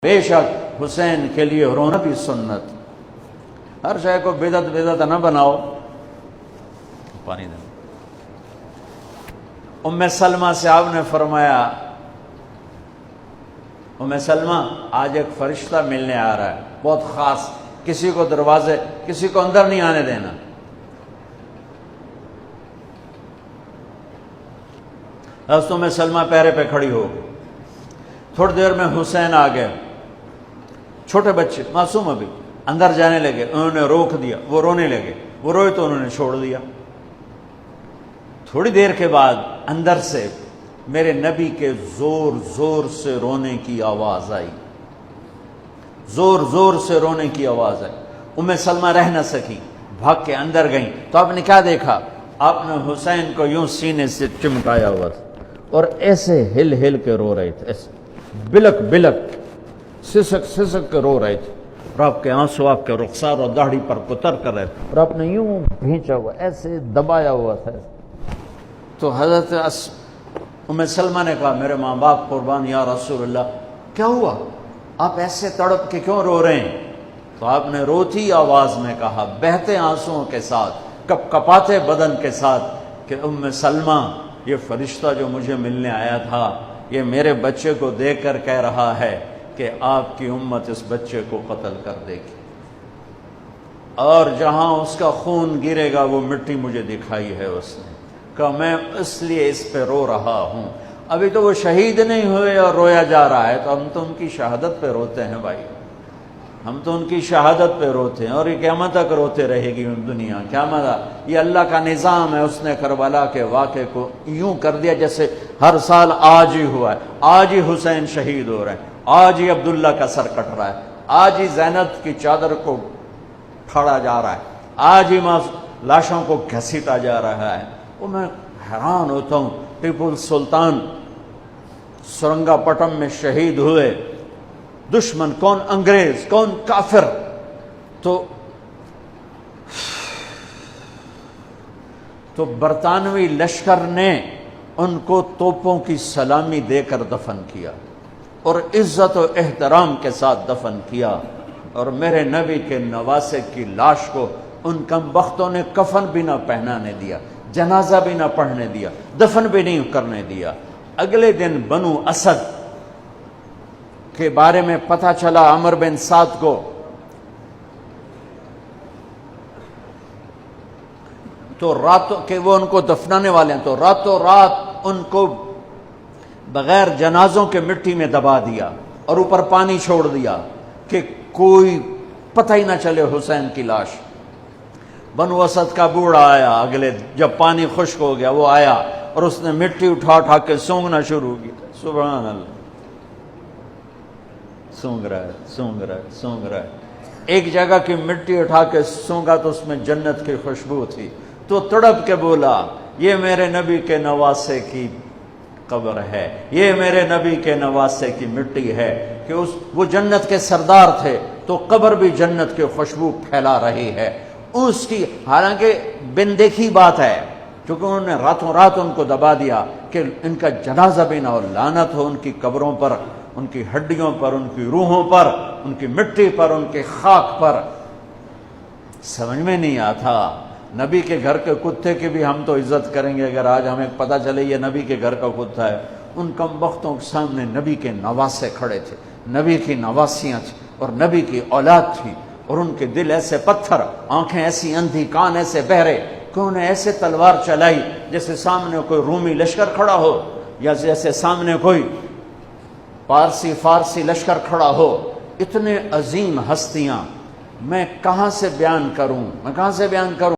بے شک حسین کے لیے رونا بھی سنت. ہر شے کو بدعت نہ بناؤ. پانی دیں. ام سلمہ سے آپ نے فرمایا، ام سلمہ آج ایک فرشتہ ملنے آ رہا ہے بہت خاص، کسی کو کسی کو اندر نہیں آنے دینا. حضرت ام سلمہ پیرے پہ کھڑی ہو گئی. تھوڑی دیر میں حسین آ گئے، چھوٹے بچے معصوم ابھی، اندر جانے لگے. انہوں نے روک دیا، وہ رونے لگے. وہ روئے تو انہوں نے چھوڑ دیا. تھوڑی دیر کے بعد اندر سے میرے نبی کے زور زور سے رونے کی آواز آئی. زور زور سے رونے کی آواز آئی. ام سلمہ رہ نہ سکی، بھاگ کے اندر گئیں. تو آپ نے کیا دیکھا؟ آپ نے حسین کو یوں سینے سے چمٹایا ہوا تھا اور ایسے ہل ہل کے رو رہے تھے، ایسے بلک بلک سسک سسک کے رو رہے تھے. اور آپ کے آنسو آپ کے رخسار اور داڑھی پر اتر کر رہے تھے، اور آپ نے یوں بھینچا ہوا، ایسے دبایا ہوا تھا. تو حضرت ام سلمہ نے کہا، میرے ماں باپ قربان یا رسول اللہ، کیا ہوا؟ آپ ایسے تڑپ کے کیوں رو رہے ہیں؟ تو آپ نے روتی آواز میں کہا، بہتے آنسوؤں کے ساتھ، کپ کپاتے بدن کے ساتھ، کہ ام سلمہ، یہ فرشتہ جو مجھے ملنے آیا تھا، یہ میرے بچے کو دیکھ کر کہہ رہا ہے کہ آپ کی امت اس بچے کو قتل کر دے گی، اور جہاں اس کا خون گرے گا وہ مٹی مجھے دکھائی ہے. اس نے کہا، میں اس لیے اس پہ رو رہا ہوں. ابھی تو وہ شہید نہیں ہوئے اور رویا جا رہا ہے، تو ہم تو ان کی شہادت پہ روتے ہیں بھائی. ہم تو ان کی شہادت پہ روتے ہیں، اور یہ قیامت تک روتے رہے گی دنیا. قیامت، یہ اللہ کا نظام ہے. اس نے کربلا کے واقعے کو یوں کر دیا جیسے ہر سال آج ہی ہوا ہے. آج ہی حسین شہید ہو رہے ہیں، آج ہی عبداللہ کا سر کٹ رہا ہے، آج ہی زینب کی چادر کو پھاڑا جا رہا ہے، آج ہی لاشوں کو گھسیٹا جا رہا ہے. وہ میں حیران ہوتا ہوں. ٹیپو سلطان سرنگا پٹم میں شہید ہوئے. دشمن کون؟ انگریز. کون؟ کافر. تو برطانوی لشکر نے ان کو توپوں کی سلامی دے کر دفن کیا، اور عزت و احترام کے ساتھ دفن کیا. اور میرے نبی کے نواسے کی لاش کو ان کم بختوں نے کفن بھی نہ پہنانے دیا، جنازہ بھی نہ پڑھنے دیا، دفن بھی نہیں کرنے دیا. اگلے دن بنو اسد کے بارے میں پتہ چلا عمر بن سعد کو، تو راتوں کہ وہ ان کو دفنانے والے ہیں، تو راتوں رات ان کو بغیر جنازوں کے مٹی میں دبا دیا اور اوپر پانی چھوڑ دیا کہ کوئی پتہ ہی نہ چلے حسین کی لاش. بنو اسد کا بوڑھا آیا اگلے، جب پانی خشک ہو گیا وہ آیا اور اس نے مٹی اٹھا اٹھا کے سونگنا شروع کی. سبحان اللہ، سونگ رہا ہے، سونگ رہا ہے، سونگ رہا ہے. ایک جگہ کی مٹی اٹھا کے سونگا تو اس میں جنت کی خوشبو تھی. تو تڑپ کے بولا، یہ میرے نبی کے نواسے کی قبر ہے، یہ میرے نبی کے نواسے کی مٹی ہے. کہ وہ جنت کے سردار تھے تو قبر بھی جنت کی خوشبو پھیلا رہی ہے اس کی. حالانکہ بن دیکھی بات ہے، کیونکہ انہوں نے راتوں رات ان کو دبا دیا کہ ان کا جنازہ بھی نہ ہو. لعنت ہو ان کی قبروں پر، ان کی ہڈیوں پر، ان کی روحوں پر، ان کی مٹی پر، ان کے خاک پر. سمجھ میں نہیں آتا. نبی کے گھر کے کتے کی بھی ہم تو عزت کریں گے اگر آج ہمیں پتہ چلے یہ نبی کے گھر کا کتا ہے. ان کم بختوں کے سامنے نبی کے نواسے کھڑے تھے، نبی کی نواسیاں تھیں اور نبی کی اولاد تھی، اور ان کے دل ایسے پتھر، آنکھیں ایسی اندھی، کان ایسے بہرے کہ انہیں ایسے تلوار چلائی جیسے سامنے کوئی رومی لشکر کھڑا ہو، یا جیسے سامنے کوئی فارسی لشکر کھڑا ہو. اتنے عظیم ہستیاں، میں کہاں سے بیان کروں؟